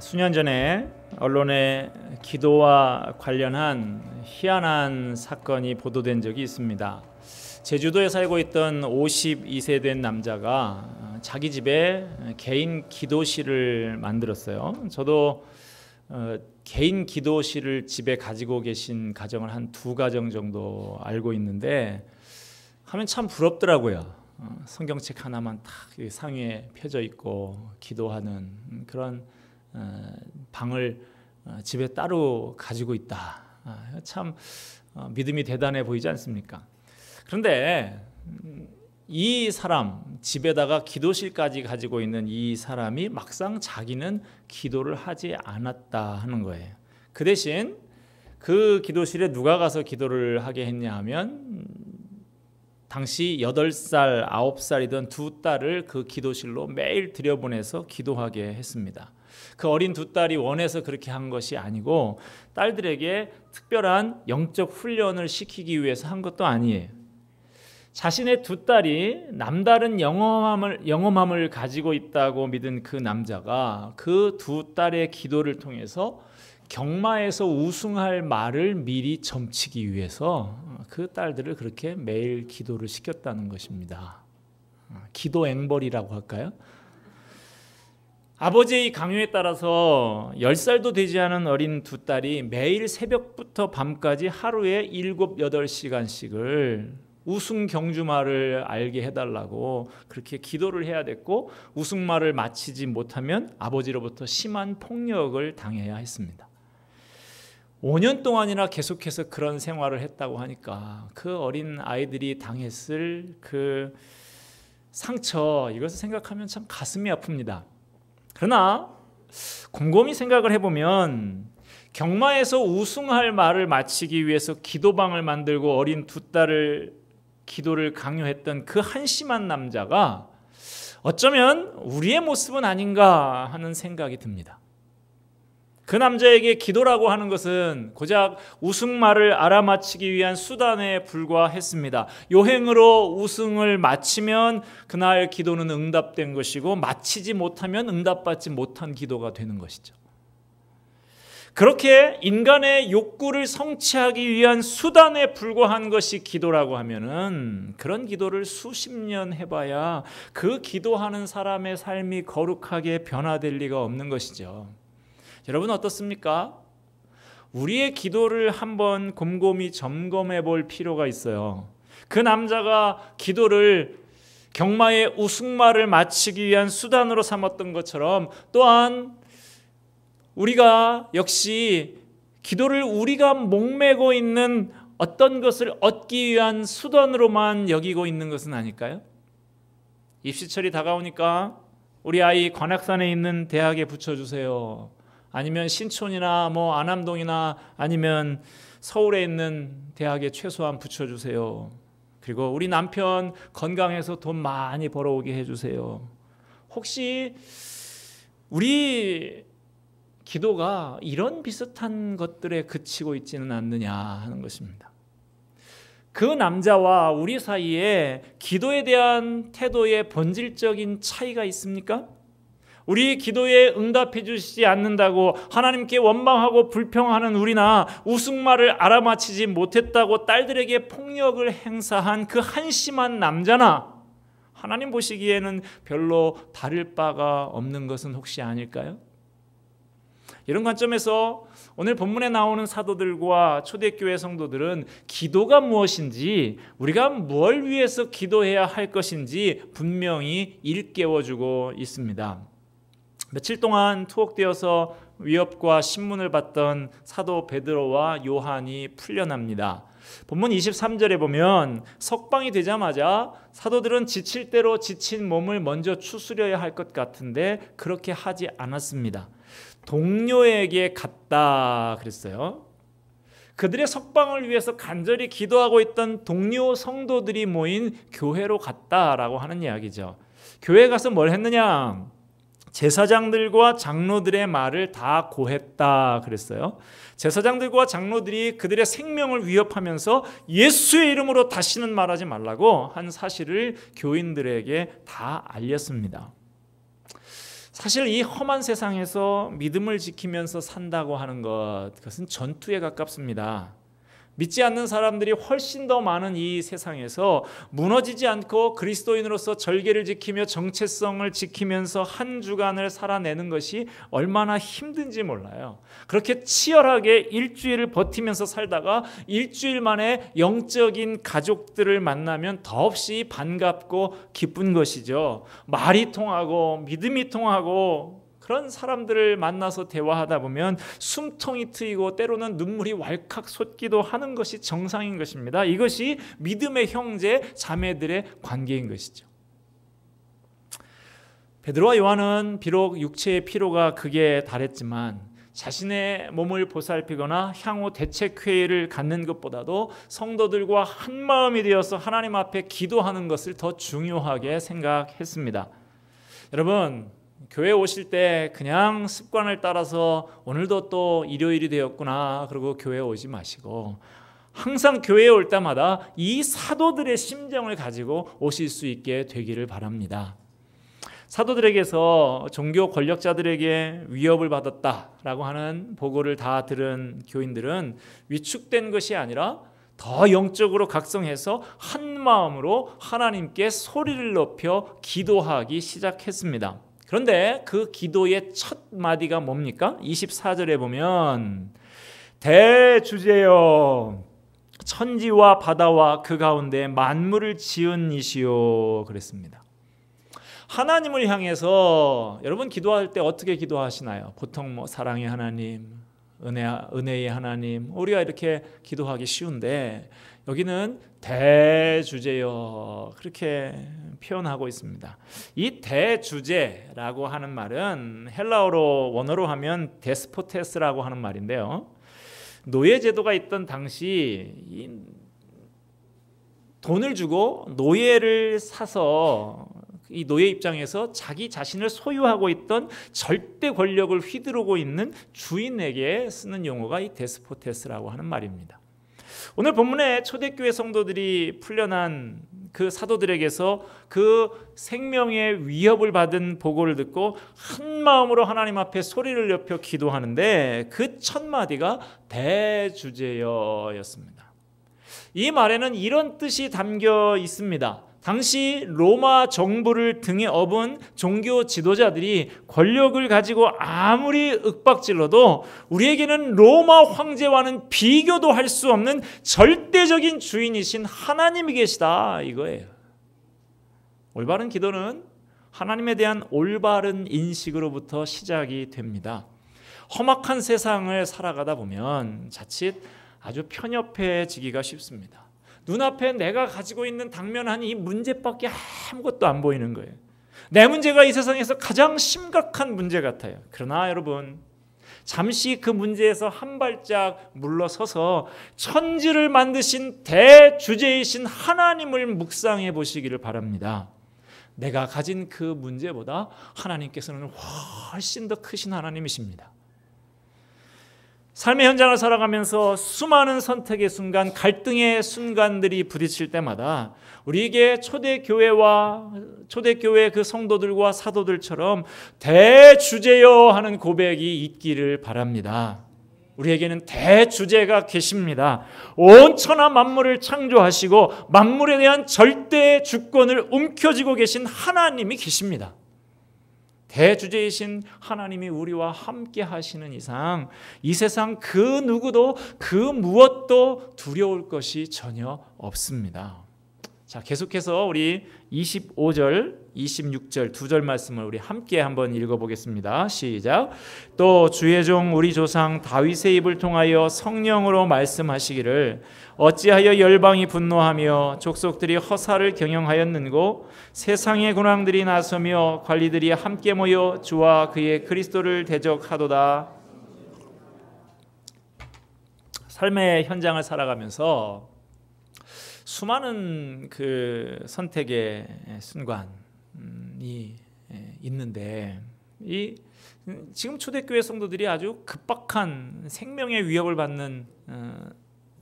수년 전에 언론에 기도와 관련한 희한한 사건이 보도된 적이 있습니다. 제주도에 살고 있던 52세 된 남자가 자기 집에 개인 기도실을 만들었어요. 저도 개인 기도실을 집에 가지고 계신 가정을 한 2가정 정도 알고 있는데 하면 참 부럽더라고요. 성경책 하나만 딱 상위에 펴져 있고 기도하는 그런 방을 집에 따로 가지고 있다. 참 믿음이 대단해 보이지 않습니까? 그런데 이 사람, 집에다가 기도실까지 가지고 있는 이 사람이 막상 자기는 기도를 하지 않았다 하는 거예요. 그 대신 그 기도실에 누가 가서 기도를 하게 했냐 하면 당시 8살, 9살이던 2딸을 그 기도실로 매일 들여보내서 기도하게 했습니다. 그 어린 2딸이 원해서 그렇게 한 것이 아니고 딸들에게 특별한 영적 훈련을 시키기 위해서 한 것도 아니에요. 자신의 2딸이 남다른 영험함을 가지고 있다고 믿은 그 남자가 그 2딸의 기도를 통해서 경마에서 우승할 말을 미리 점치기 위해서 그 딸들을 그렇게 매일 기도를 시켰다는 것입니다. 기도 앵벌이라고 할까요? 아버지의 강요에 따라서 10살도 되지 않은 어린 2딸이 매일 새벽부터 밤까지 하루에 7, 8시간씩을 우승 경주말을 알게 해달라고 그렇게 기도를 해야 됐고 우승말을 마치지 못하면 아버지로부터 심한 폭력을 당해야 했습니다. 5년 동안이나 계속해서 그런 생활을 했다고 하니까 그 어린 아이들이 당했을 그 상처, 이것을 생각하면 참 가슴이 아픕니다. 그러나 곰곰이 생각을 해보면 경마에서 우승할 말을 마치기 위해서 기도방을 만들고 어린 2딸을 기도를 강요했던 그 한심한 남자가 어쩌면 우리의 모습은 아닌가 하는 생각이 듭니다. 그 남자에게 기도라고 하는 것은 고작 우승말을 알아맞히기 위한 수단에 불과했습니다. 요행으로 우승을 마치면 그날 기도는 응답된 것이고 마치지 못하면 응답받지 못한 기도가 되는 것이죠. 그렇게 인간의 욕구를 성취하기 위한 수단에 불과한 것이 기도라고 하면은 그런 기도를 수십 년 해봐야 그 기도하는 사람의 삶이 거룩하게 변화될 리가 없는 것이죠. 여러분 어떻습니까? 우리의 기도를 한번 곰곰이 점검해 볼 필요가 있어요. 그 남자가 기도를 경마의 우승말을 마치기 위한 수단으로 삼았던 것처럼 또한 우리가 역시 기도를 우리가 목매고 있는 어떤 것을 얻기 위한 수단으로만 여기고 있는 것은 아닐까요? 입시철이 다가오니까 우리 아이 관악산에 있는 대학에 붙여주세요. 아니면 신촌이나 안암동이나 아니면 서울에 있는 대학에 최소한 붙여주세요. 그리고 우리 남편 건강해서 돈 많이 벌어오게 해주세요. 혹시 우리 기도가 이런 비슷한 것들에 그치고 있지는 않느냐 하는 것입니다. 그 남자와 우리 사이에 기도에 대한 태도의 본질적인 차이가 있습니까? 우리 기도에 응답해 주시지 않는다고 하나님께 원망하고 불평하는 우리나 우승말을 알아맞히지 못했다고 딸들에게 폭력을 행사한 그 한심한 남자나 하나님 보시기에는 별로 다를 바가 없는 것은 혹시 아닐까요? 이런 관점에서 오늘 본문에 나오는 사도들과 초대교회 성도들은 기도가 무엇인지 우리가 뭘 위해서 기도해야 할 것인지 분명히 일깨워주고 있습니다. 며칠 동안 투옥되어서 위협과 신문을 받던 사도 베드로와 요한이 풀려납니다. 본문 23절에 보면 석방이 되자마자 사도들은 지칠 대로 지친 몸을 먼저 추스려야 할 것 같은데 그렇게 하지 않았습니다. 동료에게 갔다 그랬어요. 그들의 석방을 위해서 간절히 기도하고 있던 동료 성도들이 모인 교회로 갔다라고 하는 이야기죠. 교회에 가서 뭘 했느냐? 제사장들과 장로들의 말을 다 고했다 그랬어요. 제사장들과 장로들이 그들의 생명을 위협하면서 예수의 이름으로 다시는 말하지 말라고 한 사실을 교인들에게 다 알렸습니다. 사실 이 험한 세상에서 믿음을 지키면서 산다고 하는 것, 그것은 전투에 가깝습니다. 믿지 않는 사람들이 훨씬 더 많은 이 세상에서 무너지지 않고 그리스도인으로서 절개를 지키며 정체성을 지키면서 한 주간을 살아내는 것이 얼마나 힘든지 몰라요. 그렇게 치열하게 일주일을 버티면서 살다가 일주일 만에 영적인 가족들을 만나면 더없이 반갑고 기쁜 것이죠. 말이 통하고 믿음이 통하고 그런 사람들을 만나서 대화하다 보면 숨통이 트이고 때로는 눈물이 왈칵 솟기도 하는 것이 정상인 것입니다. 이것이 믿음의 형제 자매들의 관계인 것이죠. 베드로와 요한은 비록 육체의 피로가 극에 달했지만 자신의 몸을 보살피거나 향후 대책회의를 갖는 것보다도 성도들과 한마음이 되어서 하나님 앞에 기도하는 것을 더 중요하게 생각했습니다. 여러분, 교회 오실 때 그냥 습관을 따라서 오늘도 또 일요일이 되었구나 그러고 교회에 오지 마시고 항상 교회에 올 때마다 이 사도들의 심정을 가지고 오실 수 있게 되기를 바랍니다. 사도들에게서 종교 권력자들에게 위협을 받았다라고 하는 보고를 다 들은 교인들은 위축된 것이 아니라 더 영적으로 각성해서 한 마음으로 하나님께 소리를 높여 기도하기 시작했습니다. 그런데 그 기도의 첫 마디가 뭡니까? 24절에 보면 대주제여 천지와 바다와 그 가운데 만물을 지은 이시오 그랬습니다. 하나님을 향해서 여러분 기도할 때 어떻게 기도하시나요? 보통 뭐 사랑의 하나님, 은혜의 하나님, 우리가 이렇게 기도하기 쉬운데 여기는 대주제여 그렇게 표현하고 있습니다. 이 대주제라고 하는 말은 헬라어로 원어로 하면 데스포테스라고 하는 말인데요. 노예제도가 있던 당시 돈을 주고 노예를 사서 이 노예 입장에서 자기 자신을 소유하고 있던 절대 권력을 휘두르고 있는 주인에게 쓰는 용어가 이 데스포테스라고 하는 말입니다. 오늘 본문에 초대교회 성도들이 풀려난 그 사도들에게서 그 생명의 위협을 받은 보고를 듣고 한 마음으로 하나님 앞에 소리를 높여 기도하는데 그 첫 마디가 대주제여였습니다. 이 말에는 이런 뜻이 담겨 있습니다. 당시 로마 정부를 등에 업은 종교 지도자들이 권력을 가지고 아무리 윽박질러도 우리에게는 로마 황제와는 비교도 할 수 없는 절대적인 주인이신 하나님이 계시다 이거예요. 올바른 기도는 하나님에 대한 올바른 인식으로부터 시작이 됩니다. 험악한 세상을 살아가다 보면 자칫 아주 편협해지기가 쉽습니다. 눈앞에 내가 가지고 있는 당면한 이 문제밖에 아무것도 안 보이는 거예요. 내 문제가 이 세상에서 가장 심각한 문제 같아요. 그러나 여러분 잠시 그 문제에서 한 발짝 물러서서 천지를 만드신 대주제이신 하나님을 묵상해 보시기를 바랍니다. 내가 가진 그 문제보다 하나님께서는 훨씬 더 크신 하나님이십니다. 삶의 현장을 살아가면서 수많은 선택의 순간, 갈등의 순간들이 부딪힐 때마다 우리에게 초대교회 그 성도들과 사도들처럼 대주제여 하는 고백이 있기를 바랍니다. 우리에게는 대주제가 계십니다. 온 천하 만물을 창조하시고 만물에 대한 절대 주권을 움켜쥐고 계신 하나님이 계십니다. 대주제이신 하나님이 우리와 함께 하시는 이상 이 세상 그 누구도 그 무엇도 두려울 것이 전혀 없습니다. 자, 계속해서 우리 25절, 26절 두 절 말씀을 우리 함께 한번 읽어보겠습니다. 시작. 또 주의 종 우리 조상 다윗의 입을 통하여 성령으로 말씀하시기를 어찌하여 열방이 분노하며 족속들이 허사를 경영하였는고 세상의 군왕들이 나서며 관리들이 함께 모여 주와 그의 그리스도를 대적하도다. 삶의 현장을 살아가면서 수많은 그 선택의 순간이 있는데 지금 초대교회 성도들이 아주 급박한 생명의 위협을 받는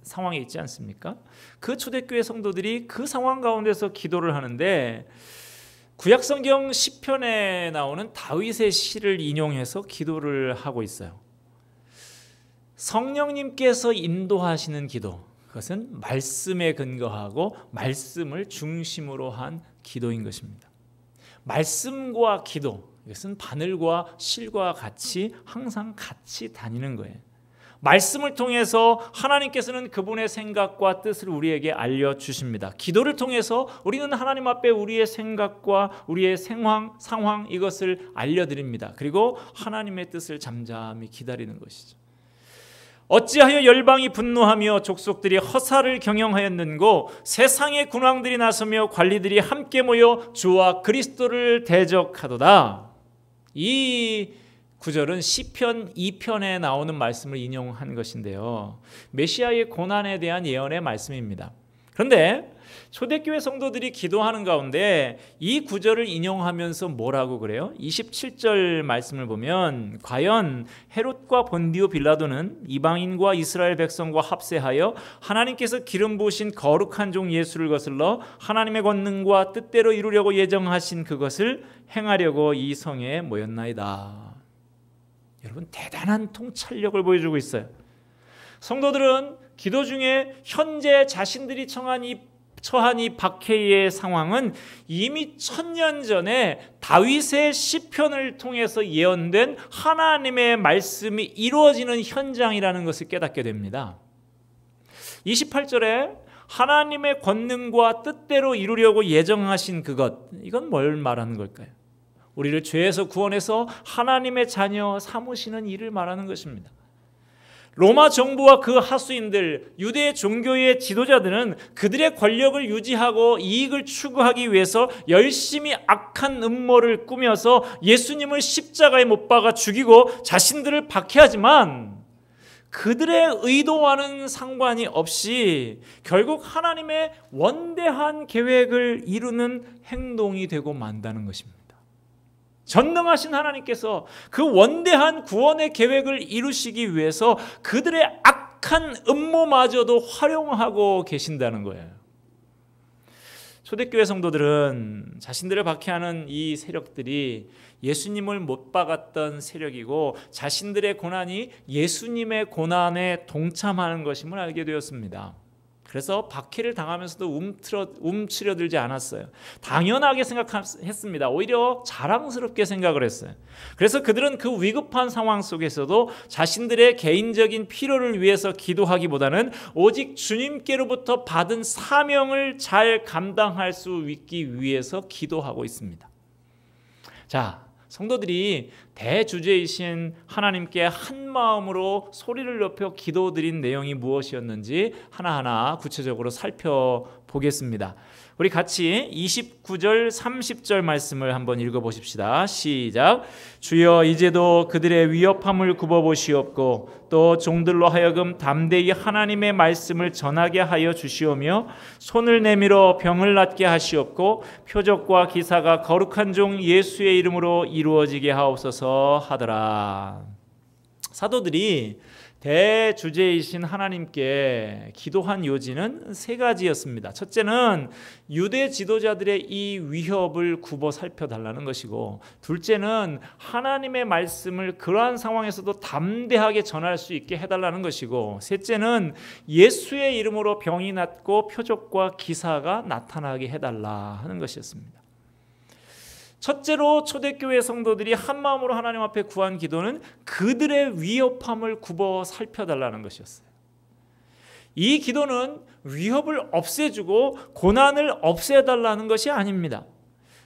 상황에 있지 않습니까? 그 초대교회 성도들이 그 상황 가운데서 기도를 하는데 구약성경 시편에 나오는 다윗의 시를 인용해서 기도를 하고 있어요. 성령님께서 인도하시는 기도, 그것은 말씀에 근거하고 말씀을 중심으로 한 기도인 것입니다. 말씀과 기도, 이것은 바늘과 실과 같이 항상 같이 다니는 거예요. 말씀을 통해서 하나님께서는 그분의 생각과 뜻을 우리에게 알려주십니다. 기도를 통해서 우리는 하나님 앞에 우리의 생각과 우리의 상황 이것을 알려드립니다. 그리고 하나님의 뜻을 잠잠히 기다리는 것이죠. 어찌하여 열방이 분노하며 족속들이 허사를 경영하였는고 세상의 군왕들이 나서며 관리들이 함께 모여 주와 그리스도를 대적하도다. 이 구절은 시편 2편에 나오는 말씀을 인용한 것인데요, 메시아의 고난에 대한 예언의 말씀입니다. 그런데 초대교회 성도들이 기도하는 가운데 이 구절을 인용하면서 뭐라고 그래요? 27절 말씀을 보면 과연 헤롯과 본디오 빌라도는 이방인과 이스라엘 백성과 합세하여 하나님께서 기름 부으신 거룩한 종 예수를 거슬러 하나님의 권능과 뜻대로 이루려고 예정하신 그것을 행하려고 이 성에 모였나이다. 여러분, 대단한 통찰력을 보여주고 있어요. 성도들은 기도 중에 현재 자신들이 처한 이 박해의 상황은 이미 1000년 전에 다윗의 시편을 통해서 예언된 하나님의 말씀이 이루어지는 현장이라는 것을 깨닫게 됩니다. 28절에 하나님의 권능과 뜻대로 이루려고 예정하신 그것, 이건 뭘 말하는 걸까요? 우리를 죄에서 구원해서 하나님의 자녀 삼으시는 일을 말하는 것입니다. 로마 정부와 그 하수인들, 유대 종교의 지도자들은 그들의 권력을 유지하고 이익을 추구하기 위해서 열심히 악한 음모를 꾸며서 예수님을 십자가에 못 박아 죽이고 자신들을 박해하지만 그들의 의도와는 상관이 없이 결국 하나님의 원대한 계획을 이루는 행동이 되고 만다는 것입니다. 전능하신 하나님께서 그 원대한 구원의 계획을 이루시기 위해서 그들의 악한 음모마저도 활용하고 계신다는 거예요. 초대교회 성도들은 자신들을 박해하는 이 세력들이 예수님을 못 박았던 세력이고 자신들의 고난이 예수님의 고난에 동참하는 것임을 알게 되었습니다. 그래서 박해를 당하면서도 움츠려들지 않았어요. 당연하게 생각했습니다. 오히려 자랑스럽게 생각을 했어요. 그래서 그들은 그 위급한 상황 속에서도 자신들의 개인적인 필요를 위해서 기도하기보다는 오직 주님께로부터 받은 사명을 잘 감당할 수 있기 위해서 기도하고 있습니다. 자, 성도들이 대주제이신 하나님께 한 마음으로 소리를 높여 기도드린 내용이 무엇이었는지 하나하나 구체적으로 살펴보겠습니다. 우리 같이 29절 30절 말씀을 한번 읽어보십시다. 시작. 주여 이제도 그들의 위협함을 굽어보시옵고 또 종들로 하여금 담대히 하나님의 말씀을 전하게 하여 주시오며 손을 내밀어 병을 낫게 하시옵고 표적과 기사가 거룩한 종 예수의 이름으로 이루어지게 하옵소서 하더라. 사도들이 대주제이신 하나님께 기도한 요지는 세 가지였습니다. 첫째는 유대 지도자들의 이 위협을 굽어 살펴달라는 것이고, 둘째는 하나님의 말씀을 그러한 상황에서도 담대하게 전할 수 있게 해달라는 것이고, 셋째는 예수의 이름으로 병이 낫고 표적과 기사가 나타나게 해달라 하는 것이었습니다. 첫째로 초대교회 성도들이 한마음으로 하나님 앞에 구한 기도는 그들의 위협함을 굽어 살펴달라는 것이었어요. 이 기도는 위협을 없애주고 고난을 없애달라는 것이 아닙니다.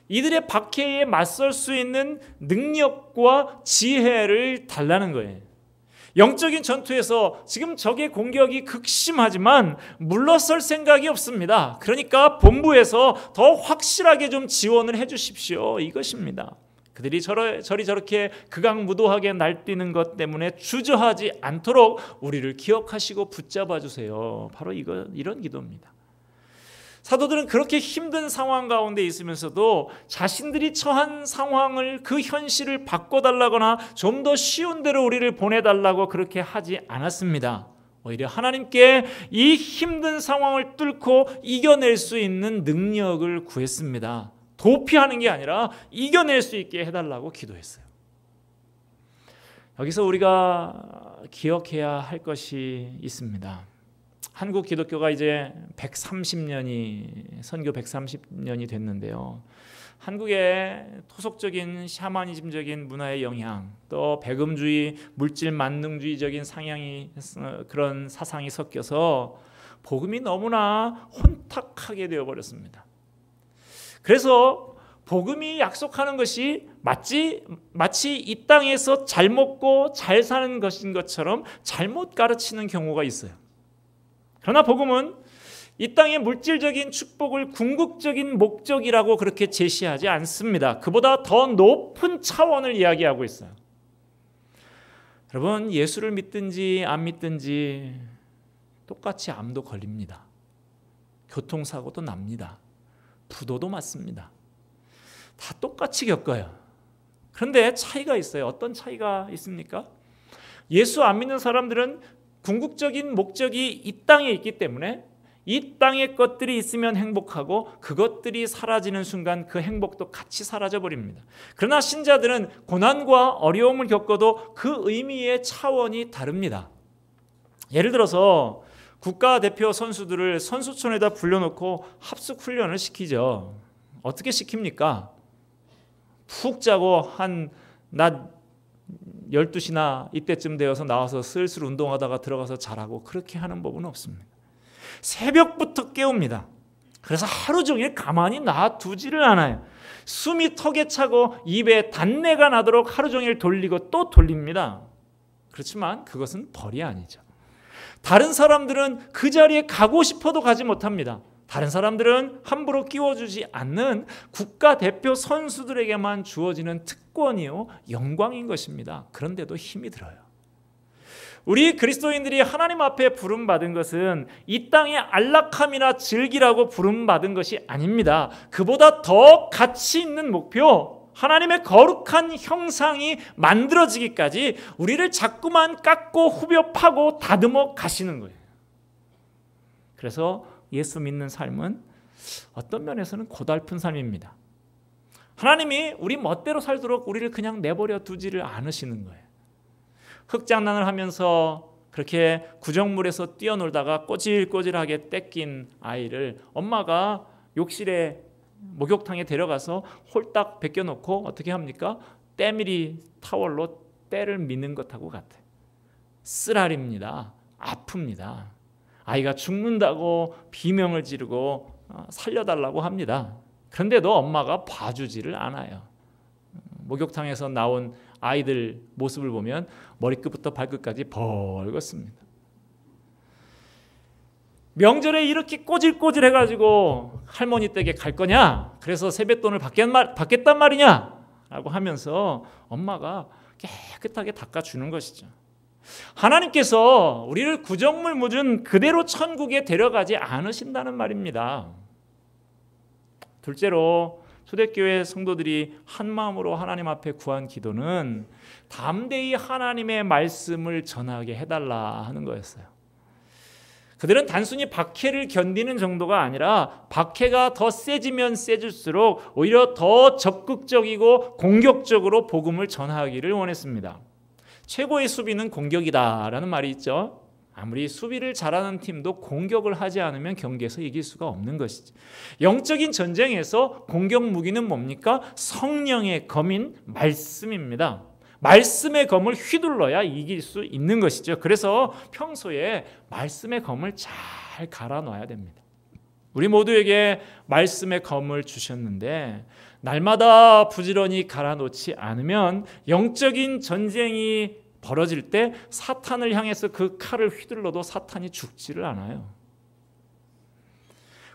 이들의 박해에 맞설 수 있는 능력과 지혜를 달라는 거예요. 영적인 전투에서 지금 적의 공격이 극심하지만 물러설 생각이 없습니다. 그러니까 본부에서 더 확실하게 좀 지원을 해 주십시오, 이것입니다. 그들이 저리 저렇게 극악무도하게 날뛰는 것 때문에 주저하지 않도록 우리를 기억하시고 붙잡아 주세요. 바로 이런 기도입니다. 사도들은 그렇게 힘든 상황 가운데 있으면서도 자신들이 처한 상황을, 그 현실을 바꿔달라거나 좀 더 쉬운 대로 우리를 보내달라고 그렇게 하지 않았습니다. 오히려 하나님께 이 힘든 상황을 뚫고 이겨낼 수 있는 능력을 구했습니다. 도피하는 게 아니라 이겨낼 수 있게 해달라고 기도했어요. 여기서 우리가 기억해야 할 것이 있습니다. 한국 기독교가 이제 130년이 선교 130년이 됐는데요. 한국의 토속적인 샤머니즘적인 문화의 영향, 또 배금주의, 물질 만능주의적인 상향이 그런 사상이 섞여서 복음이 너무나 혼탁하게 되어버렸습니다. 그래서 복음이 약속하는 것이 마치 이 땅에서 잘 먹고 잘 사는 것인 것처럼 잘못 가르치는 경우가 있어요. 그러나 복음은 이 땅의 물질적인 축복을 궁극적인 목적이라고 그렇게 제시하지 않습니다. 그보다 더 높은 차원을 이야기하고 있어요. 여러분, 예수를 믿든지 안 믿든지 똑같이 암도 걸립니다. 교통사고도 납니다. 부도도 맞습니다. 다 똑같이 겪어요. 그런데 차이가 있어요. 어떤 차이가 있습니까? 예수 안 믿는 사람들은 궁극적인 목적이 이 땅에 있기 때문에 이 땅의 것들이 있으면 행복하고 그것들이 사라지는 순간 그 행복도 같이 사라져버립니다. 그러나 신자들은 고난과 어려움을 겪어도 그 의미의 차원이 다릅니다. 예를 들어서 국가대표 선수들을 선수촌에다 불러놓고 합숙훈련을 시키죠. 어떻게 시킵니까? 푹 자고 한 낮 12시나 이때쯤 되어서 나와서 슬슬 운동하다가 들어가서 자라고 그렇게 하는 법은 없습니다. 새벽부터 깨웁니다. 그래서 하루 종일 가만히 놔두지를 않아요. 숨이 턱에 차고 입에 단내가 나도록 하루 종일 돌리고 또 돌립니다. 그렇지만 그것은 벌이 아니죠. 다른 사람들은 그 자리에 가고 싶어도 가지 못합니다. 다른 사람들은 함부로 끼워주지 않는 국가대표 선수들에게만 주어지는 특권이요 영광인 것입니다. 그런데도 힘이 들어요. 우리 그리스도인들이 하나님 앞에 부름받은 것은 이 땅의 안락함이나 즐기라고 부름받은 것이 아닙니다. 그보다 더 가치 있는 목표, 하나님의 거룩한 형상이 만들어지기까지 우리를 자꾸만 깎고 후벼 파고 다듬어 가시는 거예요. 그래서 예수 믿는 삶은 어떤 면에서는 고달픈 삶입니다. 하나님이 우리 멋대로 살도록 우리를 그냥 내버려 두지를 않으시는 거예요. 흙장난을 하면서 그렇게 구정물에서 뛰어놀다가 꼬질꼬질하게 떼낀 아이를 엄마가 욕실에 목욕탕에 데려가서 홀딱 벗겨놓고 어떻게 합니까? 때밀이 타월로 때를 미는 것하고 같아요. 쓰라립니다. 아픕니다. 아이가 죽는다고 비명을 지르고 살려달라고 합니다. 그런데도 엄마가 봐주지를 않아요. 목욕탕에서 나온 아이들 모습을 보면 머리끝부터 발끝까지 벌겋습니다. 명절에 이렇게 꼬질꼬질 해가지고 할머니 댁에 갈 거냐? 그래서 세뱃돈을 받겠단 말이냐? 라고 하면서 엄마가 깨끗하게 닦아주는 것이죠. 하나님께서 우리를 구정물 묻은 그대로 천국에 데려가지 않으신다는 말입니다. 둘째로 초대교회 성도들이 한마음으로 하나님 앞에 구한 기도는 담대히 하나님의 말씀을 전하게 해달라 하는 거였어요. 그들은 단순히 박해를 견디는 정도가 아니라 박해가 더 세지면 세질수록 오히려 더 적극적이고 공격적으로 복음을 전하기를 원했습니다. 최고의 수비는 공격이다라는 말이 있죠. 아무리 수비를 잘하는 팀도 공격을 하지 않으면 경기에서 이길 수가 없는 것이죠. 영적인 전쟁에서 공격 무기는 뭡니까? 성령의 검인 말씀입니다. 말씀의 검을 휘둘러야 이길 수 있는 것이죠. 그래서 평소에 말씀의 검을 잘 갈아놔야 됩니다. 우리 모두에게 말씀의 검을 주셨는데 날마다 부지런히 갈아놓지 않으면 영적인 전쟁이 벌어질 때 사탄을 향해서 그 칼을 휘둘러도 사탄이 죽지를 않아요.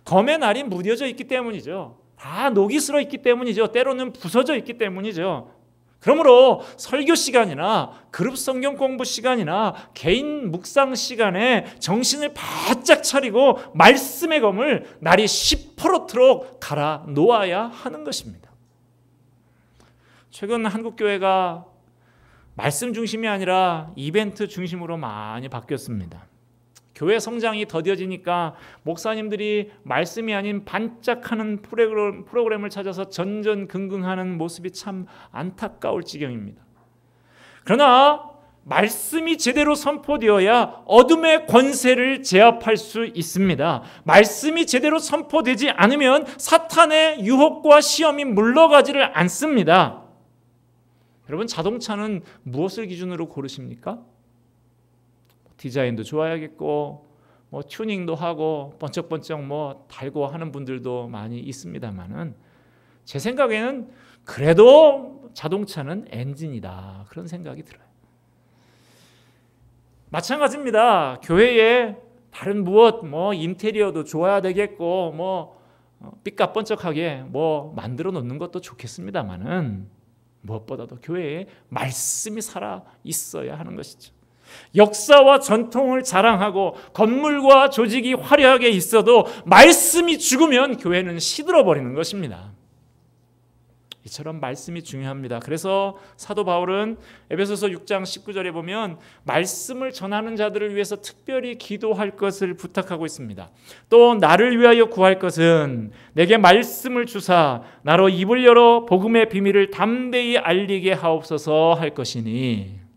검의 날이 무뎌져 있기 때문이죠. 다 녹이 슬어 있기 때문이죠. 때로는 부서져 있기 때문이죠. 그러므로 설교 시간이나 그룹 성경 공부 시간이나 개인 묵상 시간에 정신을 바짝 차리고 말씀의 검을 날이 시퍼렇도록 갈아 놓아야 하는 것입니다. 최근 한국교회가 말씀 중심이 아니라 이벤트 중심으로 많이 바뀌었습니다. 교회 성장이 더뎌지니까 목사님들이 말씀이 아닌 반짝하는 프로그램을 찾아서 전전긍긍하는 모습이 참 안타까울 지경입니다. 그러나 말씀이 제대로 선포되어야 어둠의 권세를 제압할 수 있습니다. 말씀이 제대로 선포되지 않으면 사탄의 유혹과 시험이 물러가지를 않습니다. 여러분, 자동차는 무엇을 기준으로 고르십니까? 디자인도 좋아야겠고 튜닝도 하고 번쩍번쩍 달고 하는 분들도 많이 있습니다만은, 제 생각에는 그래도 자동차는 엔진이다, 그런 생각이 들어요. 마찬가지입니다. 교회에 다른 무엇 인테리어도 좋아야 되겠고 삐까번쩍하게 만들어 놓는 것도 좋겠습니다만은, 무엇보다도 교회에 말씀이 살아 있어야 하는 것이죠. 역사와 전통을 자랑하고 건물과 조직이 화려하게 있어도 말씀이 죽으면 교회는 시들어 버리는 것입니다. 이처럼 말씀이 중요합니다. 그래서 사도 바울은 에베소서 6장 19절에 보면 말씀을 전하는 자들을 위해서 특별히 기도할 것을 부탁하고 있습니다. 또 나를 위하여 구할 것은 내게 말씀을 주사 나로 입을 열어 복음의 비밀을 담대히 알리게 하옵소서 할 것이니,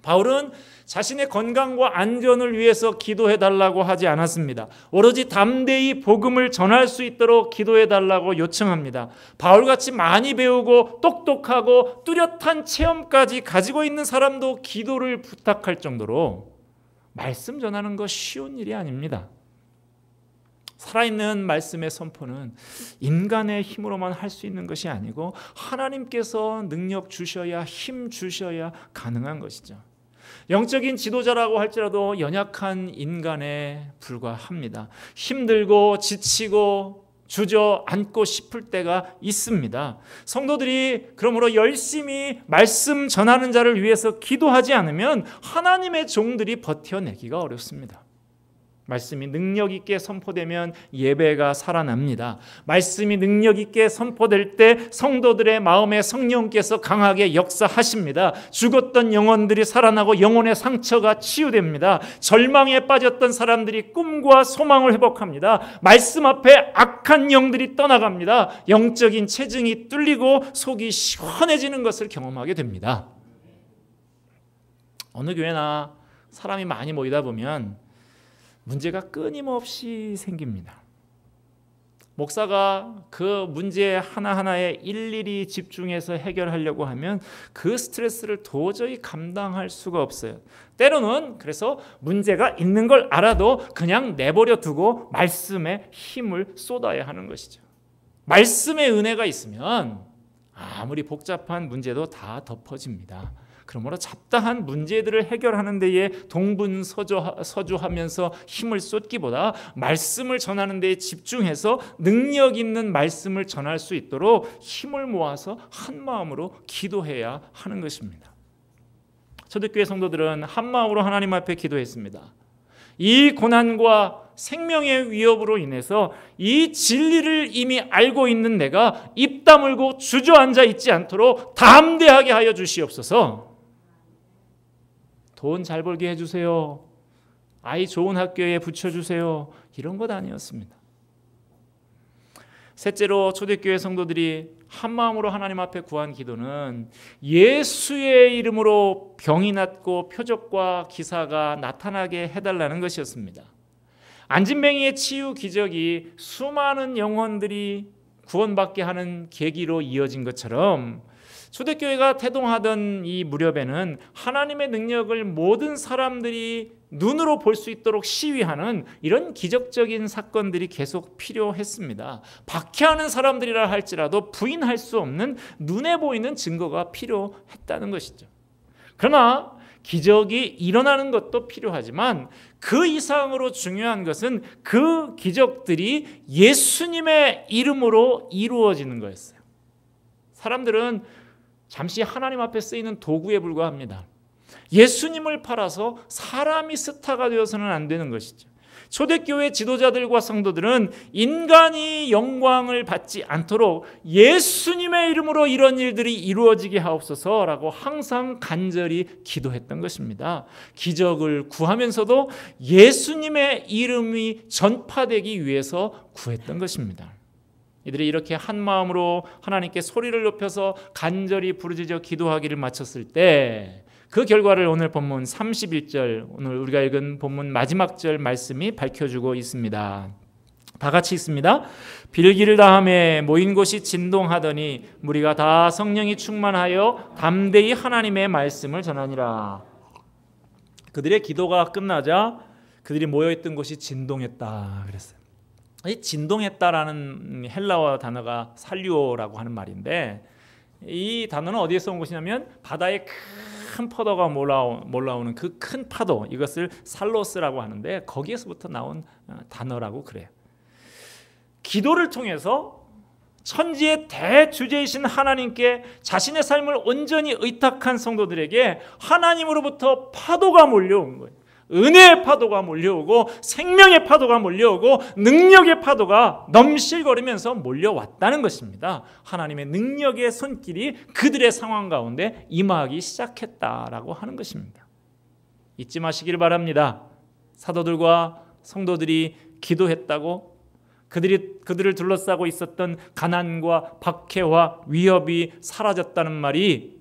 바울은 자신의 건강과 안전을 위해서 기도해달라고 하지 않았습니다. 오로지 담대히 복음을 전할 수 있도록 기도해달라고 요청합니다. 바울같이 많이 배우고 똑똑하고 뚜렷한 체험까지 가지고 있는 사람도 기도를 부탁할 정도로 말씀 전하는 거 쉬운 일이 아닙니다. 살아있는 말씀의 선포는 인간의 힘으로만 할 수 있는 것이 아니고 하나님께서 능력 주셔야, 힘 주셔야 가능한 것이죠. 영적인 지도자라고 할지라도 연약한 인간에 불과합니다. 힘들고 지치고 주저앉고 싶을 때가 있습니다. 성도들이 그러므로 열심히 말씀 전하는 자를 위해서 기도하지 않으면 하나님의 종들이 버텨내기가 어렵습니다. 말씀이 능력 있게 선포되면 예배가 살아납니다. 말씀이 능력 있게 선포될 때 성도들의 마음에 성령께서 강하게 역사하십니다. 죽었던 영혼들이 살아나고 영혼의 상처가 치유됩니다. 절망에 빠졌던 사람들이 꿈과 소망을 회복합니다. 말씀 앞에 악한 영들이 떠나갑니다. 영적인 체증이 뚫리고 속이 시원해지는 것을 경험하게 됩니다. 어느 교회나 사람이 많이 모이다 보면 문제가 끊임없이 생깁니다. 목사가 그 문제 하나하나에 일일이 집중해서 해결하려고 하면 그 스트레스를 도저히 감당할 수가 없어요. 때로는 그래서 문제가 있는 걸 알아도 그냥 내버려 두고 말씀에 힘을 쏟아야 하는 것이죠. 말씀의 은혜가 있으면 아무리 복잡한 문제도 다 덮어집니다. 그러므로 잡다한 문제들을 해결하는 데에 동분서주하면서 힘을 쏟기보다 말씀을 전하는 데에 집중해서 능력 있는 말씀을 전할 수 있도록 힘을 모아서 한 마음으로 기도해야 하는 것입니다. 초대교회 성도들은 한 마음으로 하나님 앞에 기도했습니다. 이 고난과 생명의 위협으로 인해서 이 진리를 이미 알고 있는 내가 입 다물고 주저앉아 있지 않도록 담대하게 하여 주시옵소서. 돈 잘 벌게 해주세요. 아이 좋은 학교에 붙여주세요. 이런 것 아니었습니다. 셋째로 초대교회 성도들이 한마음으로 하나님 앞에 구한 기도는 예수의 이름으로 병이 낫고 표적과 기사가 나타나게 해달라는 것이었습니다. 안진뱅이의 치유 기적이 수많은 영혼들이 구원받게 하는 계기로 이어진 것처럼 초대교회가 태동하던 이 무렵에는 하나님의 능력을 모든 사람들이 눈으로 볼 수 있도록 시위하는 이런 기적적인 사건들이 계속 필요했습니다. 박해하는 사람들이라 할지라도 부인할 수 없는 눈에 보이는 증거가 필요했다는 것이죠. 그러나 기적이 일어나는 것도 필요하지만 그 이상으로 중요한 것은 그 기적들이 예수님의 이름으로 이루어지는 거였어요. 사람들은 잠시 하나님 앞에 쓰이는 도구에 불과합니다. 예수님을 팔아서 사람이 스타가 되어서는 안 되는 것이죠. 초대교회 지도자들과 성도들은 인간이 영광을 받지 않도록 예수님의 이름으로 이런 일들이 이루어지게 하옵소서라고 항상 간절히 기도했던 것입니다. 기적을 구하면서도 예수님의 이름이 전파되기 위해서 구했던 것입니다. 이들이 이렇게 한 마음으로 하나님께 소리를 높여서 간절히 부르짖어 기도하기를 마쳤을 때 그 결과를 오늘 본문 31절, 오늘 우리가 읽은 본문 마지막 절 말씀이 밝혀주고 있습니다. 다 같이 읽습니다. 빌기를 다하매 모인 곳이 진동하더니 무리가 다 성령이 충만하여 담대히 하나님의 말씀을 전하니라. 그들의 기도가 끝나자 그들이 모여있던 곳이 진동했다 그랬어요. 이 진동했다라는 헬라어 단어가 살류오라고 하는 말인데, 이 단어는 어디에서 온 것이냐면 바다에 큰 파도가 몰라오는 그 큰 파도, 이것을 살로스라고 하는데 거기에서부터 나온 단어라고 그래요. 기도를 통해서 천지의 대주제이신 하나님께 자신의 삶을 온전히 의탁한 성도들에게 하나님으로부터 파도가 몰려온 거예요. 은혜의 파도가 몰려오고 생명의 파도가 몰려오고 능력의 파도가 넘실거리면서 몰려왔다는 것입니다. 하나님의 능력의 손길이 그들의 상황 가운데 임하기 시작했다라고 하는 것입니다. 잊지 마시길 바랍니다. 사도들과 성도들이 기도했다고 그들을 둘러싸고 있었던 가난과 박해와 위협이 사라졌다는 말이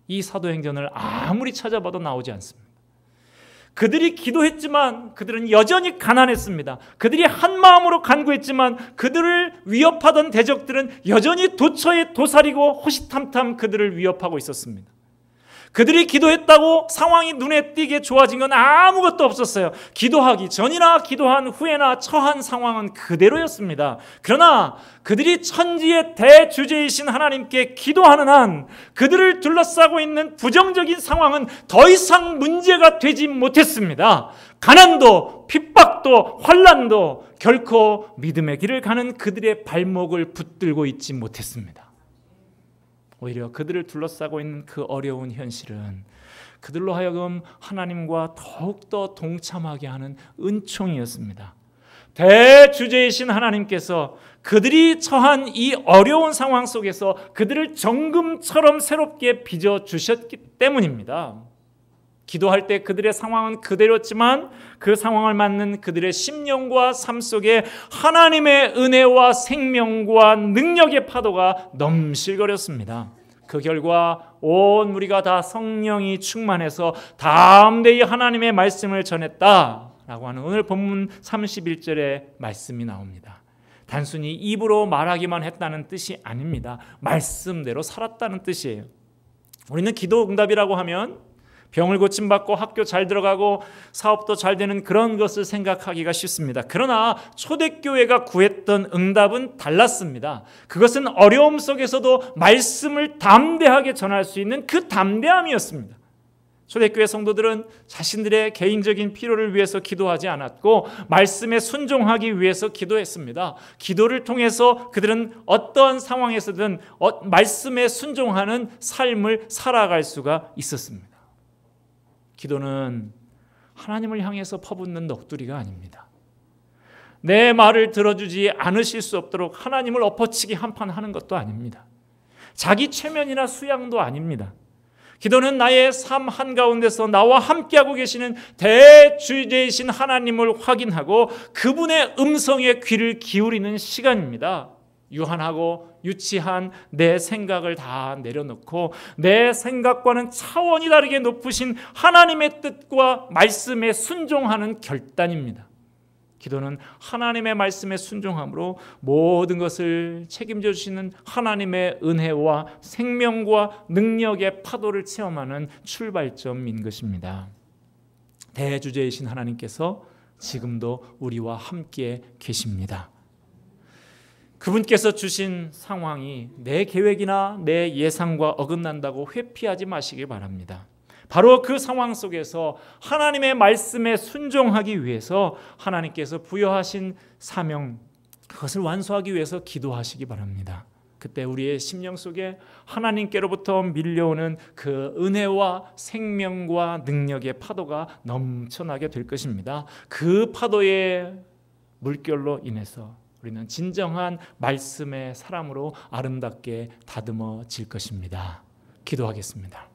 이 사도행전을 아무리 찾아봐도 나오지 않습니다. 그들이 기도했지만 그들은 여전히 가난했습니다. 그들이 한 마음으로 간구했지만 그들을 위협하던 대적들은 여전히 도처에 도사리고 호시탐탐 그들을 위협하고 있었습니다. 그들이 기도했다고 상황이 눈에 띄게 좋아진 건 아무것도 없었어요. 기도하기 전이나 기도한 후에나 처한 상황은 그대로였습니다. 그러나 그들이 천지의 대주제이신 하나님께 기도하는 한 그들을 둘러싸고 있는 부정적인 상황은 더 이상 문제가 되지 못했습니다. 가난도 핍박도 환난도 결코 믿음의 길을 가는 그들의 발목을 붙들고 있지 못했습니다. 오히려 그들을 둘러싸고 있는 그 어려운 현실은 그들로 하여금 하나님과 더욱더 동참하게 하는 은총이었습니다. 대주제이신 하나님께서 그들이 처한 이 어려운 상황 속에서 그들을 정금처럼 새롭게 빚어주셨기 때문입니다. 기도할 때 그들의 상황은 그대로였지만 그 상황을 맞는 그들의 심령과 삶 속에 하나님의 은혜와 생명과 능력의 파도가 넘실거렸습니다. 그 결과 온 무리가 다 성령이 충만해서 담대히 하나님의 말씀을 전했다라고 하는 오늘 본문 31절의 말씀이 나옵니다. 단순히 입으로 말하기만 했다는 뜻이 아닙니다. 말씀대로 살았다는 뜻이에요. 우리는 기도 응답이라고 하면 병을 고침받고 학교 잘 들어가고 사업도 잘 되는 그런 것을 생각하기가 쉽습니다. 그러나 초대교회가 구했던 응답은 달랐습니다. 그것은 어려움 속에서도 말씀을 담대하게 전할 수 있는 그 담대함이었습니다. 초대교회 성도들은 자신들의 개인적인 필요를 위해서 기도하지 않았고 말씀에 순종하기 위해서 기도했습니다. 기도를 통해서 그들은 어떤 상황에서든 말씀에 순종하는 삶을 살아갈 수가 있었습니다. 기도는 하나님을 향해서 퍼붓는 넋두리가 아닙니다. 내 말을 들어주지 않으실 수 없도록 하나님을 엎어치기 한판 하는 것도 아닙니다. 자기 최면이나 수양도 아닙니다. 기도는 나의 삶 한가운데서 나와 함께하고 계시는 대주제이신 하나님을 확인하고 그분의 음성에 귀를 기울이는 시간입니다. 유한하고 유치한 내 생각을 다 내려놓고 내 생각과는 차원이 다르게 높으신 하나님의 뜻과 말씀에 순종하는 결단입니다. 기도는 하나님의 말씀에 순종함으로 모든 것을 책임져 주시는 하나님의 은혜와 생명과 능력의 파도를 체험하는 출발점인 것입니다. 대주제이신 하나님께서 지금도 우리와 함께 계십니다. 그분께서 주신 상황이 내 계획이나 내 예상과 어긋난다고 회피하지 마시기 바랍니다. 바로 그 상황 속에서 하나님의 말씀에 순종하기 위해서 하나님께서 부여하신 사명, 그것을 완수하기 위해서 기도하시기 바랍니다. 그때 우리의 심령 속에 하나님께로부터 밀려오는 그 은혜와 생명과 능력의 파도가 넘쳐나게 될 것입니다. 그 파도의 물결로 인해서 우리는 진정한 말씀의 사람으로 아름답게 다듬어질 것입니다. 기도하겠습니다.